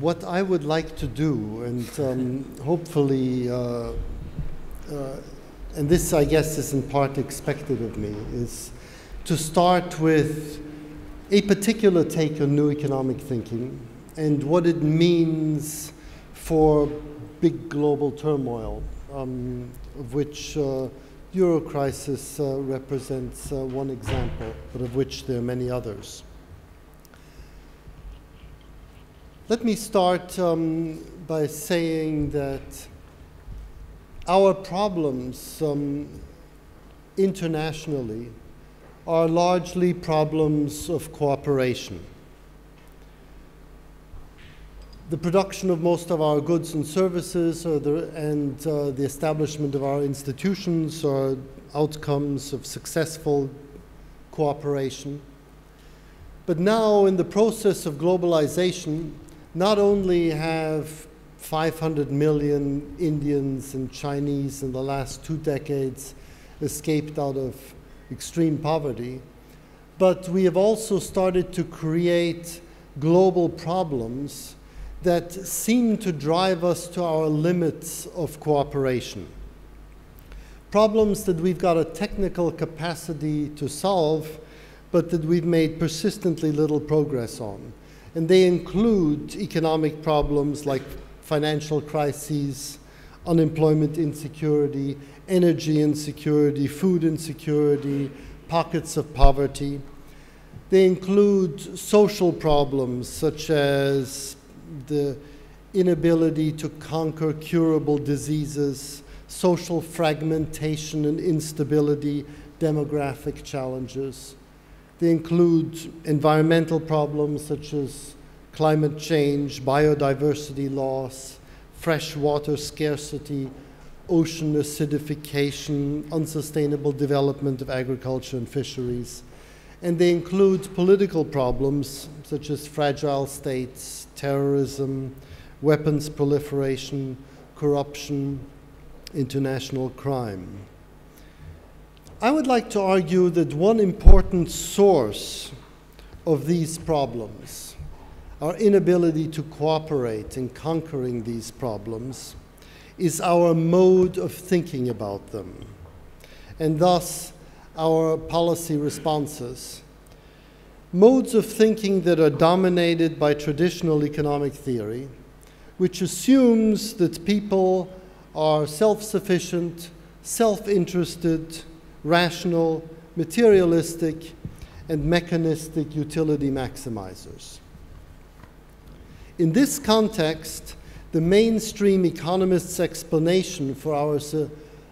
what I would like to do, and hopefully, and this I guess is in part expected of me, is to start with a particular take on new economic thinking and what it means for big global turmoil, of which Euro crisis represents one example, but of which there are many others. Let me start by saying that our problems internationally are largely problems of cooperation. The production of most of our goods and services and the establishment of our institutions are outcomes of successful cooperation. But now, in the process of globalization, not only have 500 million Indians and Chinese in the last 2 decades escaped out of extreme poverty, but we have also started to create global problems that seem to drive us to our limits of cooperation. Problems that we've got a technical capacity to solve, but that we've made persistently little progress on. And they include economic problems like financial crises, unemployment insecurity, energy insecurity, food insecurity, pockets of poverty. They include social problems such as the inability to conquer curable diseases, social fragmentation and instability, demographic challenges. They include environmental problems such as climate change, biodiversity loss, fresh water scarcity, ocean acidification, unsustainable development of agriculture and fisheries. And they include political problems such as fragile states, terrorism, weapons proliferation, corruption, international crime. I would like to argue that one important source of these problems, our inability to cooperate in conquering these problems, is our mode of thinking about them, and thus our policy responses. Modes of thinking that are dominated by traditional economic theory, which assumes that people are self-sufficient, self-interested, rational, materialistic, and mechanistic utility maximizers. In this context, the mainstream economists' explanation for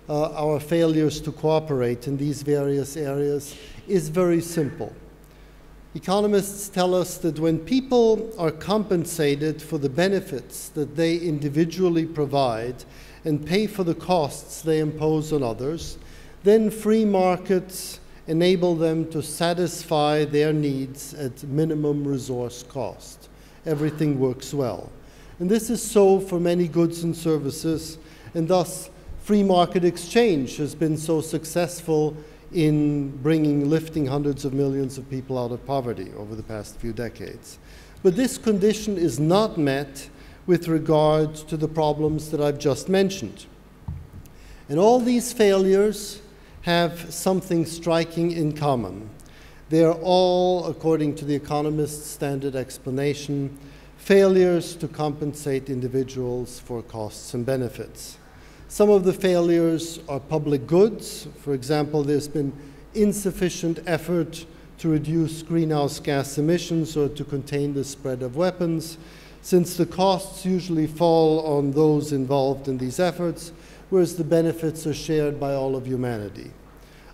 our failures to cooperate in these various areas is very simple. Economists tell us that when people are compensated for the benefits that they individually provide and pay for the costs they impose on others, then free markets enable them to satisfy their needs at minimum resource cost. Everything works well. And this is so for many goods and services, and thus free market exchange has been so successful in lifting hundreds of millions of people out of poverty over the past few decades. But this condition is not met with regard to the problems that I've just mentioned. And all these failures have something striking in common. They are all, according to the economist's standard explanation, failures to compensate individuals for costs and benefits. Some of the failures are public goods. For example, there's been insufficient effort to reduce greenhouse gas emissions or to contain the spread of weapons, since the costs usually fall on those involved in these efforts, whereas the benefits are shared by all of humanity.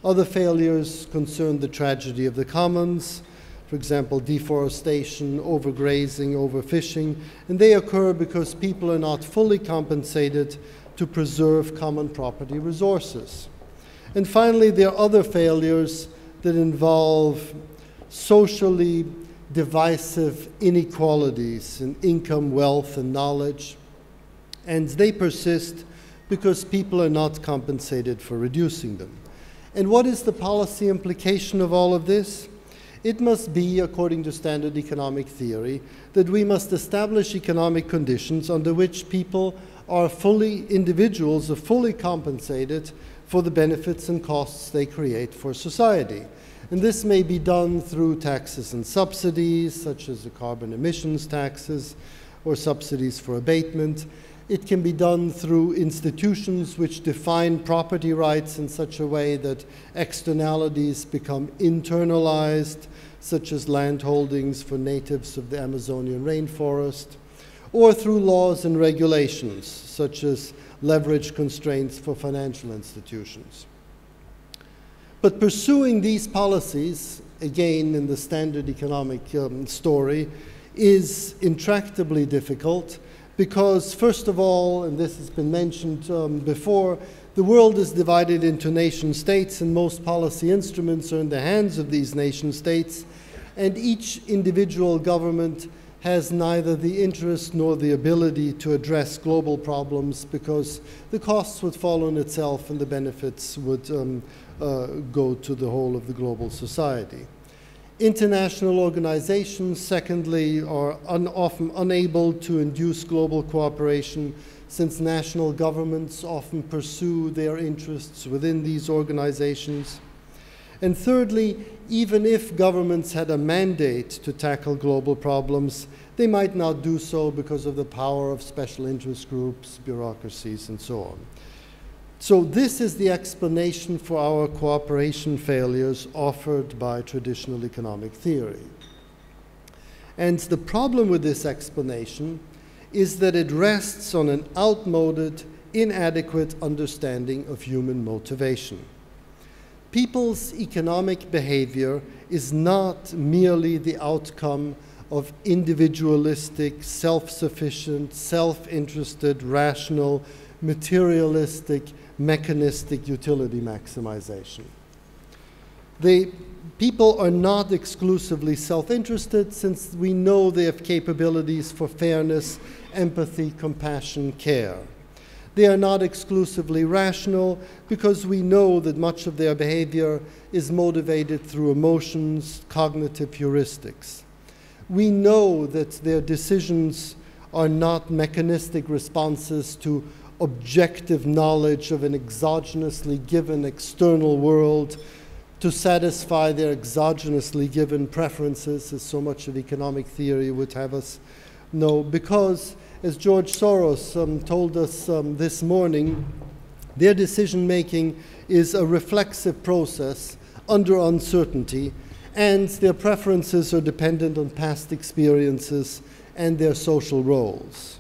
Other failures concern the tragedy of the commons, for example, deforestation, overgrazing, overfishing, and they occur because people are not fully compensated to preserve common property resources. And finally, there are other failures that involve socially divisive inequalities in income, wealth, and knowledge, and they persist because people are not compensated for reducing them. And what is the policy implication of all of this? It must be, according to standard economic theory, that we must establish economic conditions under which individuals are fully compensated for the benefits and costs they create for society. And this may be done through taxes and subsidies, such as the carbon emissions taxes or subsidies for abatement. It can be done through institutions which define property rights in such a way that externalities become internalized, such as land holdings for natives of the Amazonian rainforest, or through laws and regulations, such as leverage constraints for financial institutions. But pursuing these policies, again in the standard economic story, is intractably difficult because, first of all, and this has been mentioned before, the world is divided into nation states and most policy instruments are in the hands of these nation states, and each individual government has neither the interest nor the ability to address global problems because the costs would fall on itself and the benefits would go to the whole of the global society. International organizations, secondly, are often unable to induce global cooperation since national governments often pursue their interests within these organizations. And thirdly, even if governments had a mandate to tackle global problems, they might not do so because of the power of special interest groups, bureaucracies, and so on. So this is the explanation for our cooperation failures offered by traditional economic theory. And the problem with this explanation is that it rests on an outmoded, inadequate understanding of human motivation. People's economic behavior is not merely the outcome of individualistic, self-sufficient, self-interested, rational, materialistic, mechanistic utility maximization. People are not exclusively self-interested since we know they have capabilities for fairness, empathy, compassion, care. They are not exclusively rational because we know that much of their behavior is motivated through emotions, cognitive heuristics. We know that their decisions are not mechanistic responses to objective knowledge of an exogenously given external world to satisfy their exogenously given preferences, as so much of economic theory would have us know, because, as George Soros told us this morning, their decision-making is a reflexive process under uncertainty, and their preferences are dependent on past experiences and their social roles.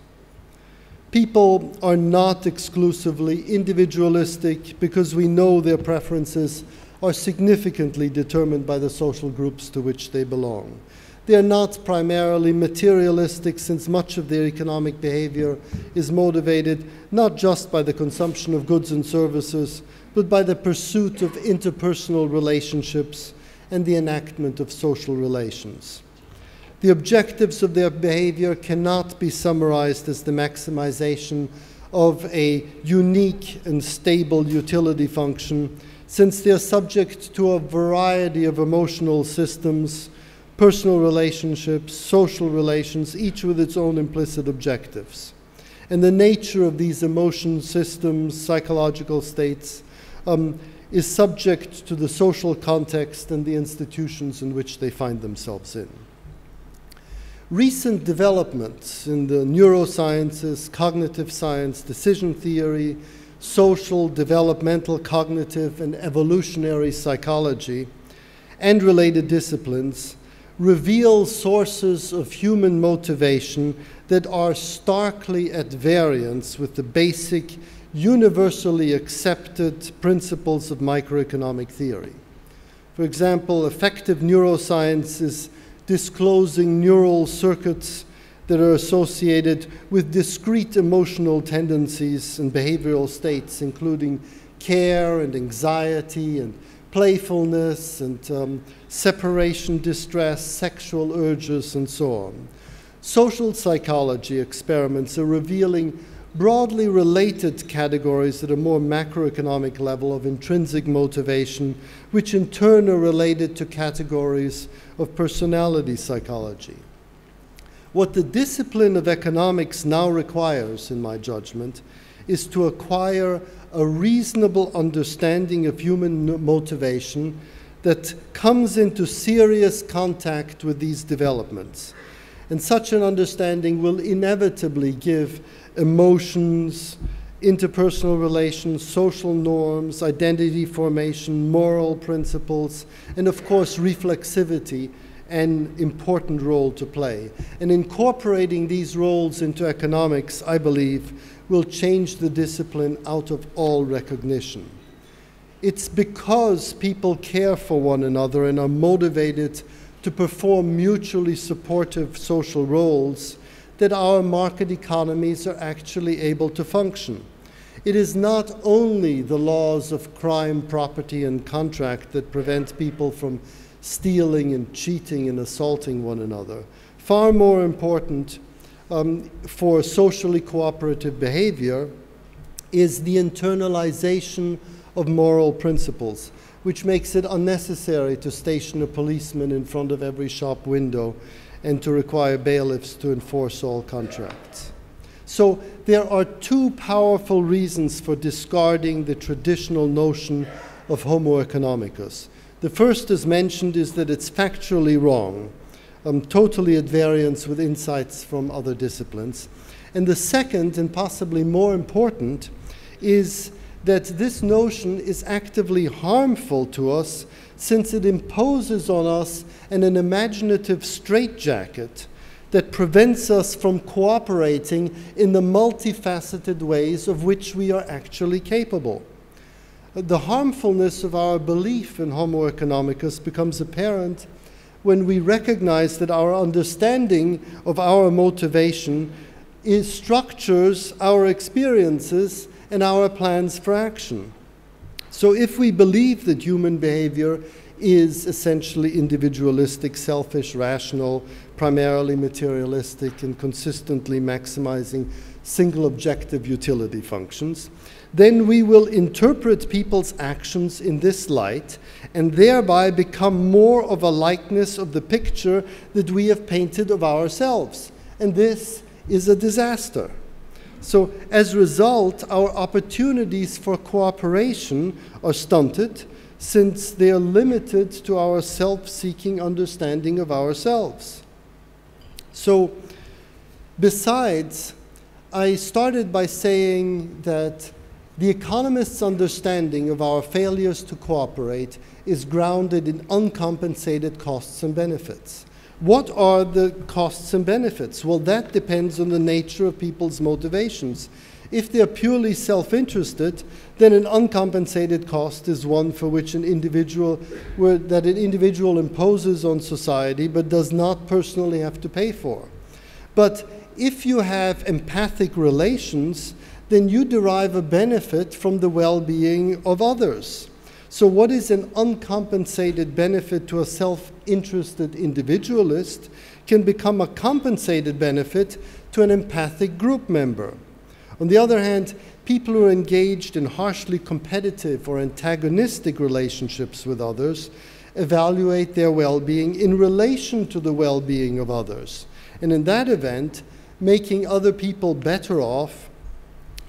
People are not exclusively individualistic because we know their preferences are significantly determined by the social groups to which they belong. They are not primarily materialistic since much of their economic behavior is motivated not just by the consumption of goods and services, but by the pursuit of interpersonal relationships and the enactment of social relations. The objectives of their behavior cannot be summarized as the maximization of a unique and stable utility function, since they are subject to a variety of emotional systems, personal relationships, social relations, each with its own implicit objectives. And the nature of these emotion systems, psychological states, is subject to the social context and the institutions in which they find themselves in. Recent developments in the neurosciences, cognitive science, decision theory, social, developmental, cognitive, and evolutionary psychology, and related disciplines reveal sources of human motivation that are starkly at variance with the basic, universally accepted principles of microeconomic theory. For example, effective neuroscience is disclosing neural circuits that are associated with discrete emotional tendencies and behavioral states, including care and anxiety and playfulness and separation distress, sexual urges, and so on. Social psychology experiments are revealing broadly related categories at a more macroeconomic level of intrinsic motivation, which in turn are related to categories of personality psychology. What the discipline of economics now requires, in my judgment, is to acquire a reasonable understanding of human motivation that comes into serious contact with these developments. And such an understanding will inevitably give emotions, interpersonal relations, social norms, identity formation, moral principles, and of course reflexivity an important role to play. And incorporating these roles into economics, I believe, will change the discipline out of all recognition. It's because people care for one another and are motivated to perform mutually supportive social roles that our market economies are actually able to function. It is not only the laws of crime, property, and contract that prevent people from stealing and cheating and assaulting one another. Far more important for socially cooperative behavior is the internalization of moral principles, which makes it unnecessary to station a policeman in front of every shop window and to require bailiffs to enforce all contracts. So there are two powerful reasons for discarding the traditional notion of Homo Economicus. The first, as mentioned, is that it's factually wrong, totally at variance with insights from other disciplines. And the second, and possibly more important, is that this notion is actively harmful to us since it imposes on us an imaginative straitjacket that prevents us from cooperating in the multifaceted ways of which we are actually capable. The harmfulness of our belief in Homo Economicus becomes apparent when we recognize that our understanding of our motivation structures our experiences and our plans for action. So if we believe that human behavior is essentially individualistic, selfish, rational, primarily materialistic, and consistently maximizing single objective utility functions, then we will interpret people's actions in this light and thereby become more of a likeness of the picture that we have painted of ourselves. And this is a disaster. So as a result, our opportunities for cooperation are stunted since they are limited to our self-seeking understanding of ourselves. So besides, I started by saying that the economist's understanding of our failures to cooperate is grounded in uncompensated costs and benefits. What are the costs and benefits? Well, that depends on the nature of people's motivations. If they're purely self-interested, then an uncompensated cost is one for which an individual imposes on society but does not personally have to pay for. But if you have empathic relations, then you derive a benefit from the well-being of others. So what is an uncompensated benefit to a self-interested individualist can become a compensated benefit to an empathic group member. On the other hand, people who are engaged in harshly competitive or antagonistic relationships with others evaluate their well-being in relation to the well-being of others. And in that event, making other people better off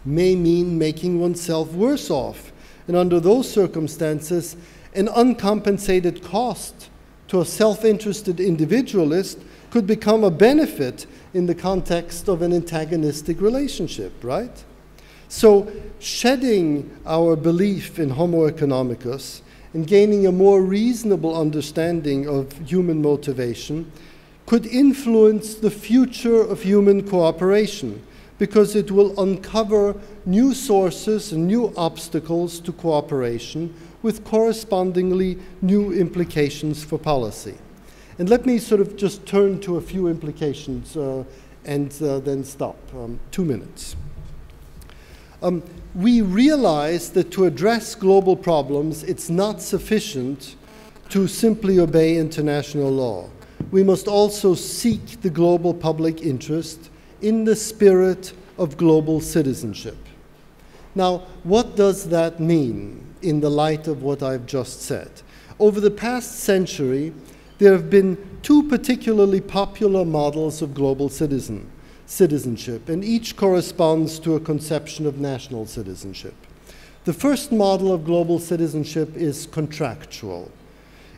may mean making oneself worse off. And under those circumstances, an uncompensated cost to a self-interested individualist could become a benefit in the context of an antagonistic relationship, right? So shedding our belief in Homo Economicus and gaining a more reasonable understanding of human motivation could influence the future of human cooperation, because it will uncover new sources and new obstacles to cooperation with correspondingly new implications for policy. And let me sort of just turn to a few implications and then stop. 2 minutes. We realize that to address global problems, it's not sufficient to simply obey international law. We must also seek the global public interest in the spirit of global citizenship. Now, what does that mean in the light of what I've just said? Over the past century, there have been two particularly popular models of global citizenship, and each corresponds to a conception of national citizenship. The first model of global citizenship is contractual.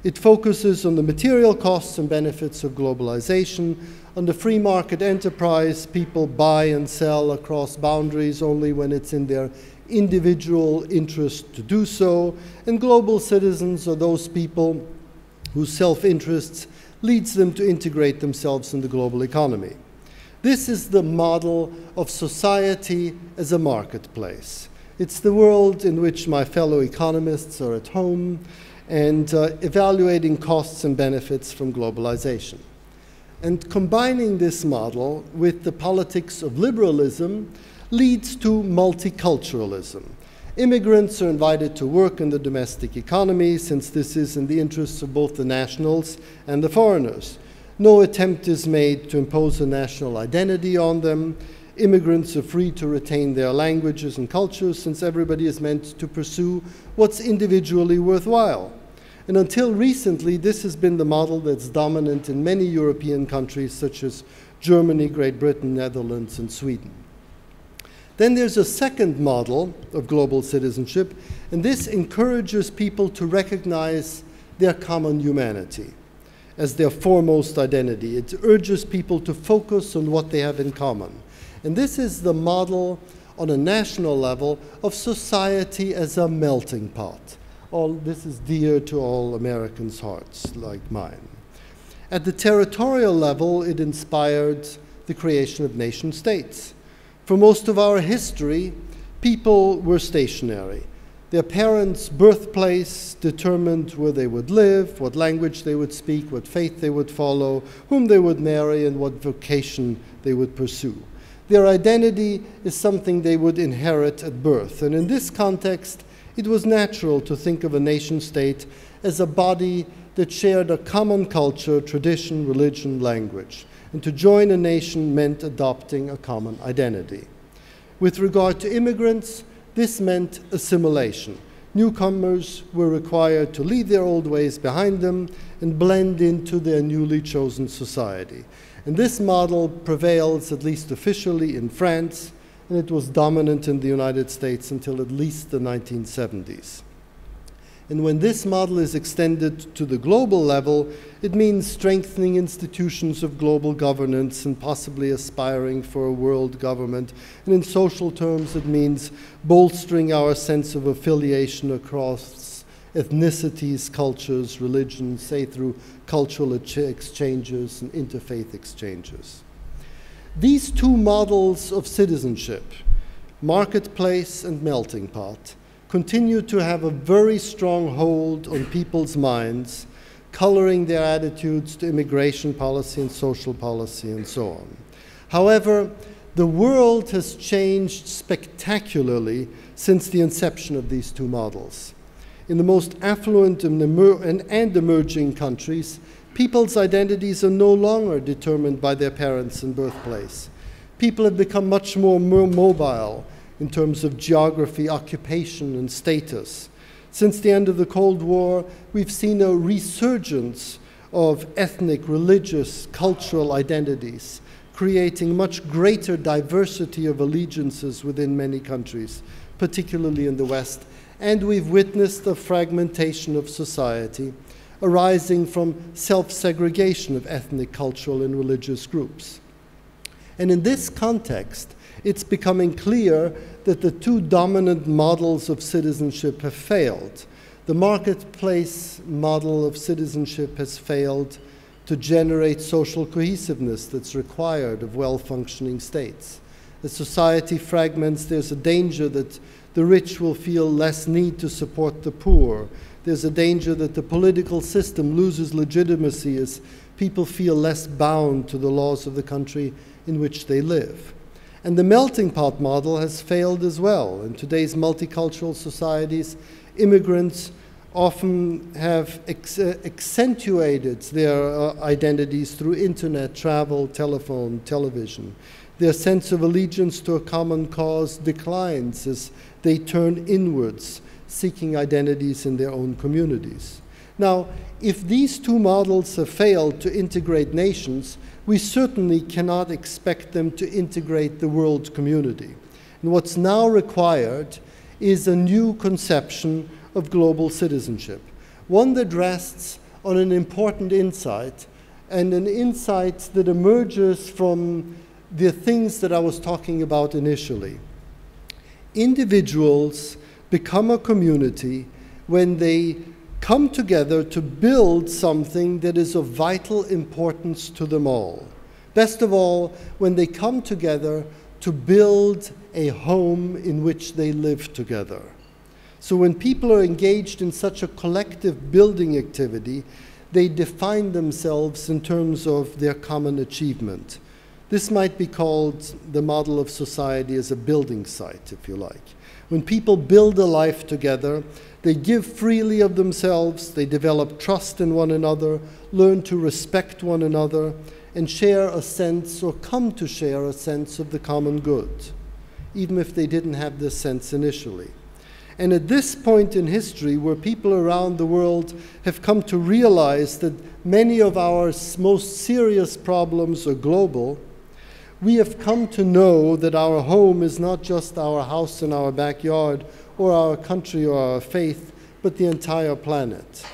It focuses on the material costs and benefits of globalization. Under free market enterprise, people buy and sell across boundaries only when it's in their individual interest to do so, and global citizens are those people whose self-interests leads them to integrate themselves in the global economy. This is the model of society as a marketplace. It's the world in which my fellow economists are at home and evaluating costs and benefits from globalization. And combining this model with the politics of liberalism leads to multiculturalism. Immigrants are invited to work in the domestic economy, since this is in the interests of both the nationals and the foreigners. No attempt is made to impose a national identity on them. Immigrants are free to retain their languages and cultures, since everybody is meant to pursue what's individually worthwhile. And until recently, this has been the model that's dominant in many European countries, such as Germany, Great Britain, Netherlands, and Sweden. Then there's a second model of global citizenship, and this encourages people to recognize their common humanity as their foremost identity. It urges people to focus on what they have in common. And this is the model on a national level of society as a melting pot. This is dear to all Americans' hearts, like mine. At the territorial level, it inspired the creation of nation states. For most of our history, people were stationary. Their parents' birthplace determined where they would live, what language they would speak, what faith they would follow, whom they would marry, and what vocation they would pursue. Their identity is something they would inherit at birth. And in this context, it was natural to think of a nation-state as a body that shared a common culture, tradition, religion, language. And to join a nation meant adopting a common identity. With regard to immigrants, this meant assimilation. Newcomers were required to leave their old ways behind them and blend into their newly chosen society. And this model prevails, at least officially, in France, and it was dominant in the United States until at least the 1970s. And when this model is extended to the global level, it means strengthening institutions of global governance and possibly aspiring for a world government. And in social terms, it means bolstering our sense of affiliation across ethnicities, cultures, religions, say through cultural exchanges and interfaith exchanges. These two models of citizenship, marketplace and melting pot, continue to have a very strong hold on people's minds, coloring their attitudes to immigration policy and social policy and so on. However, the world has changed spectacularly since the inception of these two models. In the most affluent and emerging countries, people's identities are no longer determined by their parents and birthplace. People have become much more mobile in terms of geography, occupation, and status. Since the end of the Cold War, we've seen a resurgence of ethnic, religious, cultural identities, creating much greater diversity of allegiances within many countries, particularly in the West. And we've witnessed a fragmentation of society arising from self-segregation of ethnic, cultural, and religious groups. And in this context, it's becoming clear that the two dominant models of citizenship have failed. The marketplace model of citizenship has failed to generate social cohesiveness that's required of well-functioning states. As society fragments, there's a danger that the rich will feel less need to support the poor. There's a danger that the political system loses legitimacy as people feel less bound to the laws of the country in which they live. And the melting pot model has failed as well. In today's multicultural societies, immigrants often have accentuated their identities through internet, travel, telephone, television. Their sense of allegiance to a common cause declines as they turn inwards, seeking identities in their own communities. Now, if these two models have failed to integrate nations, we certainly cannot expect them to integrate the world community. And what's now required is a new conception of global citizenship, one that rests on an important insight, and an insight that emerges from the things that I was talking about initially. Individuals become a community when they come together to build something that is of vital importance to them all. Best of all, when they come together to build a home in which they live together. So when people are engaged in such a collective building activity, they define themselves in terms of their common achievement. This might be called the model of society as a building site, if you like. When people build a life together, they give freely of themselves, they develop trust in one another, learn to respect one another, and share a sense, or come to share a sense of the common good, even if they didn't have this sense initially. And at this point in history, where people around the world have come to realize that many of our most serious problems are global, we have come to know that our home is not just our house in our backyard, or our country or our faith, but the entire planet.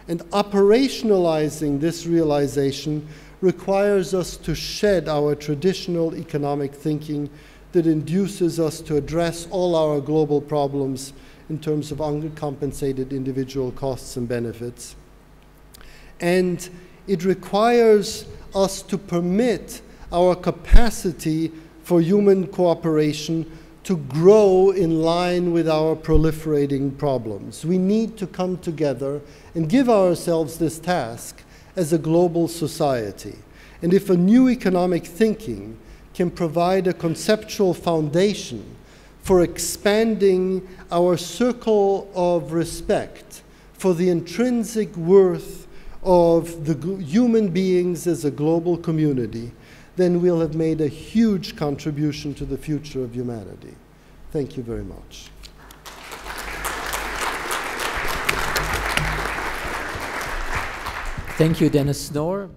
And operationalizing this realization requires us to shed our traditional economic thinking that induces us to address all our global problems in terms of uncompensated individual costs and benefits. And it requires us to permit our capacity for human cooperation to grow in line with our proliferating problems. We need to come together and give ourselves this task as a global society. And if a new economic thinking can provide a conceptual foundation for expanding our circle of respect for the intrinsic worth of the human beings as a global community, then we'll have made a huge contribution to the future of humanity. Thank you very much. Thank you, Dennis Snoor.